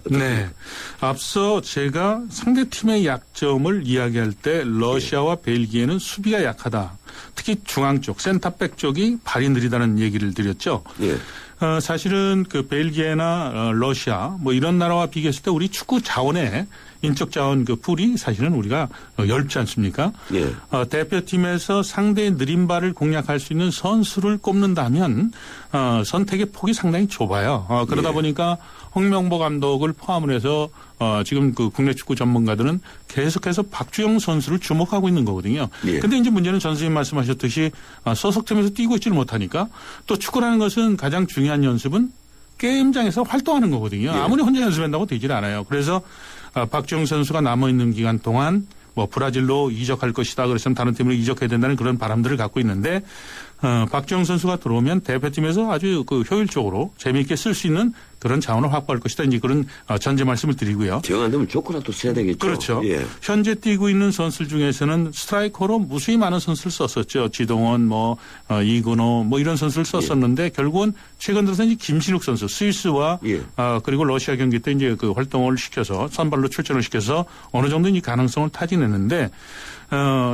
앞서 제가 상대팀의 약점을 이야기할 때 러시아와 벨기에는 수비가 약하다. 특히 중앙 쪽, 센터백 쪽이 발이 느리다는 얘기를 드렸죠. 사실은 그 벨기에나 러시아 뭐 이런 나라와 비교했을 때 우리 축구 자원의 인적 자원 그 풀이 사실은 우리가 얇지 않습니까? 대표팀에서 상대의 느린 발을 공략할 수 있는 선수를 꼽는다면 선택의 폭이 상당히 좁아요. 그러다 보니까 홍명보 감독을 포함을 해서 지금 그 국내 축구 전문가들은 계속해서 박주영 선수를 주목하고 있는 거거든요. 근데 이제 문제는 전 선생님 말씀하셨듯이 소속팀에서 뛰고 있지를 못하니까 또 축구라는 것은 가장 중요한 연습은 게임장에서 활동하는 거거든요. 아무리 혼자 연습한다고 되질 않아요. 그래서 박주영 선수가 남아있는 기간 동안 뭐 브라질로 이적할 것이다. 그래서 다른 팀으로 이적해야 된다는 그런 바람들을 갖고 있는데 박주영 선수가 들어오면 대표팀에서 아주 그 효율적으로 재미있게 쓸 수 있는 그런 자원을 확보할 것이다. 이제 그런 전제 말씀을 드리고요. 정 안 되면 조커라도 써야 되겠죠. 그렇죠. 예. 현재 뛰고 있는 선수들 중에서는 스트라이커로 무수히 많은 선수를 썼었죠. 지동원, 이근호 이런 선수를 썼었는데 결국은 최근 들어서 이제 김신욱 선수 스위스와 그리고 러시아 경기 때 이제 그 활동을 시켜서 선발로 출전을 시켜서 어느 정도 이 가능성을 타진했는데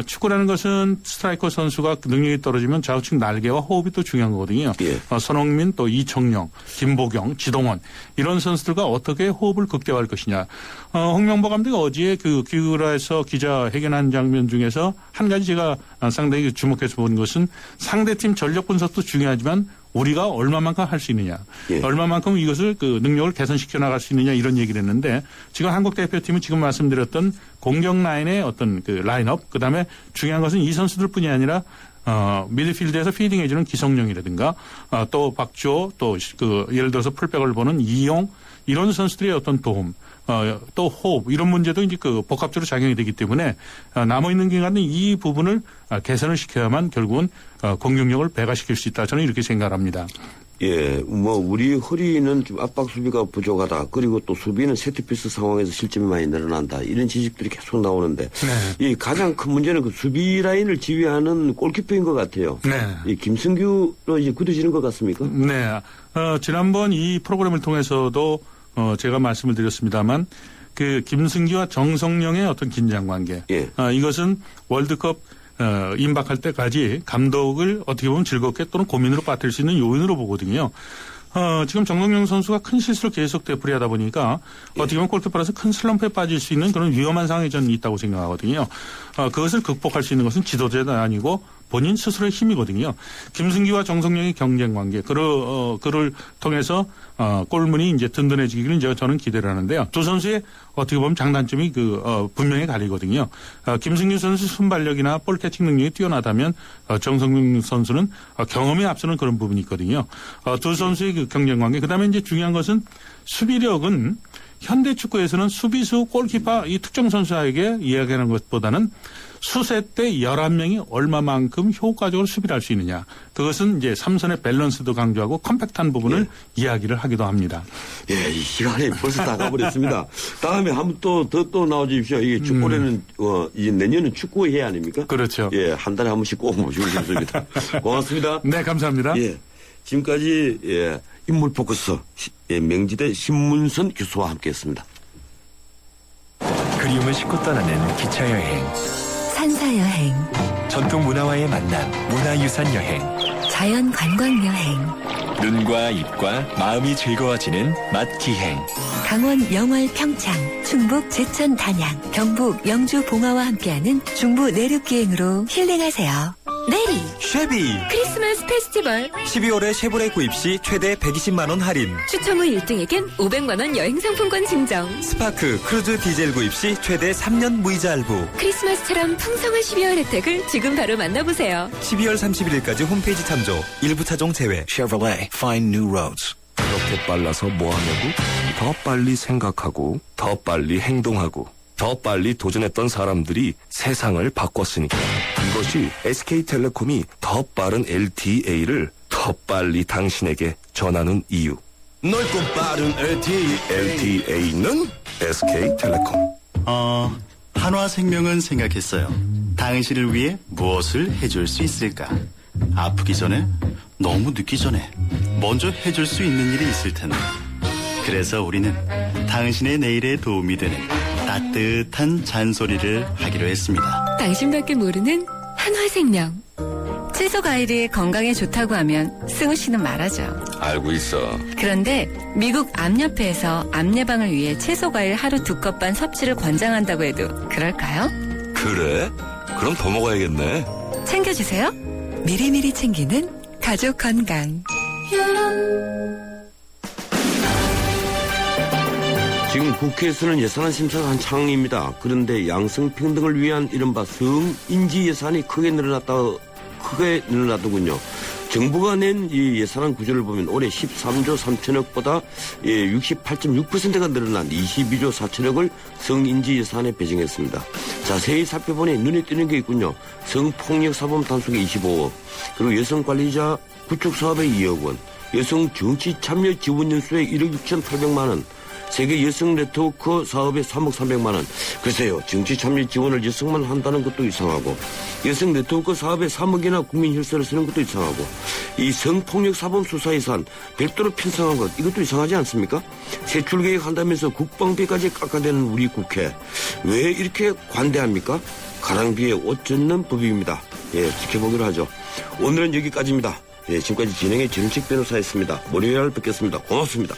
축구라는 것은 스트라이커 선수가 능력이 떨어지면 좌우측 날개와 호흡이 또 중요한 거거든요. 손흥민 또 이청용, 김보경, 지동원 이런 선수들과 어떻게 호흡을 극대화할 것이냐. 홍명보 감독이 어제 그 귀국에서 기자회견한 장면 중에서 한 가지 제가 상당히 주목해서 본 것은 상대팀 전력 분석도 중요하지만 우리가 얼마만큼 할 수 있느냐, 얼마만큼 이것을 그 능력을 개선시켜 나갈 수 있느냐 이런 얘기를 했는데 지금 한국 대표팀은 지금 말씀드렸던 공격 라인의 어떤 그 라인업, 그다음에 중요한 것은 이 선수들뿐이 아니라 미드필드에서 피딩해주는 기성용이라든가 또 박주호 또 그 예를 들어서 풀백을 보는 이용 이런 선수들의 어떤 도움. 또 호흡 이런 문제도 이제 그 복합적으로 작용이 되기 때문에 남아 있는 기간은 이 부분을 개선을 시켜야만 결국은 공격력을 배가시킬 수 있다. 저는 이렇게 생각합니다. 예, 우리 허리는 좀 압박 수비가 부족하다. 그리고 또 수비는 세트피스 상황에서 실점이 많이 늘어난다. 이런 지적들이 계속 나오는데 이 가장 큰 문제는 그 수비 라인을 지휘하는 골키퍼인 것 같아요. 이 김승규로 이제 굳어지는 것 같습니까? 네. 지난번 이 프로그램을 통해서도 제가 말씀을 드렸습니다만 그 김승기와 정성영의 어떤 긴장 관계. 이것은 월드컵 임박할 때까지 감독을 어떻게 보면 즐겁게 또는 고민으로 빠뜨릴 수 있는 요인으로 보거든요. 지금 정성영 선수가 큰 실수를 계속 되풀이하다 보니까 어떻게 보면 골키퍼라서 큰 슬럼프에 빠질 수 있는 그런 위험한 상황이 저는 있다고 생각하거든요. 그것을 극복할 수 있는 것은 지도자가 아니고 본인 스스로의 힘이거든요. 김승기와 정성영의 경쟁 관계, 그를 통해서 골문이 이제 든든해지기를 이제 저는 기대를 하는데요. 두 선수의 어떻게 보면 장단점이 분명히 갈리거든요. 김승기 선수 순발력이나 볼 캐칭 능력이 뛰어나다면 정성영 선수는 경험에 앞서는 그런 부분이 있거든요. 두 선수의 그 경쟁 관계. 그다음에 이제 중요한 것은 수비력은 현대 축구에서는 수비수, 골키퍼 이 특정 선수에게 이야기하는 것보다는 수세 때 11명이 얼마만큼 효과적으로 수비를 할 수 있느냐. 그것은 이제 삼선의 밸런스도 강조하고 컴팩트한 부분을 이야기를 하기도 합니다. 예, 이 시간이 벌써 다 가버렸습니다. 다음에 한번 또 나와주십시오. 이게 축구라는, 이제 내년은 축구의 해 아닙니까? 그렇죠. 예, 한 달에 한 번씩 꼭 모시고 싶습니다. 고맙습니다. 네, 감사합니다. 예. 지금까지, 인물 포커스, 명지대 신문선 교수와 함께 했습니다. 그리움을 싣고 떠나는 기차여행, 산사여행, 전통 문화와의 만남, 문화유산 여행, 자연 관광 여행, 눈과 입과 마음이 즐거워지는 맛기행. 강원 영월 평창, 충북 제천 단양, 경북 영주 봉화와 함께하는 중부 내륙기행으로 힐링하세요. 내리 쉐비 크리스마스 페스티벌 12월에 쉐보레 구입 시 최대 120만 원 할인. 추첨 후 1등에겐 500만 원 여행 상품권 증정. 스파크 크루즈 디젤 구입 시 최대 3년 무이자 할부. 크리스마스처럼 풍성한 12월 혜택을 지금 바로 만나보세요. 12월 31일까지 홈페이지 참조. 일부 차종 제외. Chevrolet, find new roads. 그렇게 빨라서 뭐하냐고? 더 빨리 생각하고 더 빨리 행동하고 더 빨리 도전했던 사람들이 세상을 바꿨으니까. 이것이 SK텔레콤이 더 빠른 LTA를 더 빨리 당신에게 전하는 이유. 넓고 빠른 LTA는 SK텔레콤. 한화생명은 생각했어요. 당신을 위해 무엇을 해줄 수 있을까? 아프기 전에, 너무 늦기 전에 먼저 해줄 수 있는 일이 있을 텐데. 그래서 우리는 당신의 내일에 도움이 되는 따뜻한 잔소리를 하기로 했습니다. 당신밖에 모르는 한화생명. 채소 과일이 건강에 좋다고 하면 승우 씨는 말하죠. 알고 있어. 그런데 미국 암협회에서 암 예방을 위해 채소 과일 하루 2컵 반 섭취를 권장한다고 해도 그럴까요? 그래? 그럼 더 먹어야겠네. 챙겨주세요. 미리미리 챙기는 가족 건강. 지금 국회에서는 예산안 심사가 한창입니다. 그런데 양성평등을 위한 이른바 성인지 예산이 크게 늘어났더군요. 정부가 낸 이 예산안 구조를 보면 올해 13조 3천억보다 68.6%가 늘어난 22조 4천억을 성인지 예산에 배정했습니다. 자세히 살펴보니 눈에 띄는 게 있군요. 성폭력 사범 단속에 25억, 그리고 여성관리자 구축 사업에 2억 원, 여성 정치 참여 지원 연수에 1억 6,800만 원, 세계 여성 네트워크 사업에 3억 300만 원. 글쎄요, 정치 참여 지원을 여성만 한다는 것도 이상하고, 여성 네트워크 사업에 3억이나 국민 혈세를 쓰는 것도 이상하고, 이 성폭력 사범 수사 예산 별도로 편성한 것, 이것도 이상하지 않습니까? 세출 계획 한다면서 국방비까지 깎아대는 우리 국회, 왜 이렇게 관대합니까? 가랑비에 옷 젖는 법입니다. 예, 지켜보기로 하죠. 오늘은 여기까지입니다. 예, 지금까지 진행의 정식 변호사였습니다. 월요일 뵙겠습니다. 고맙습니다.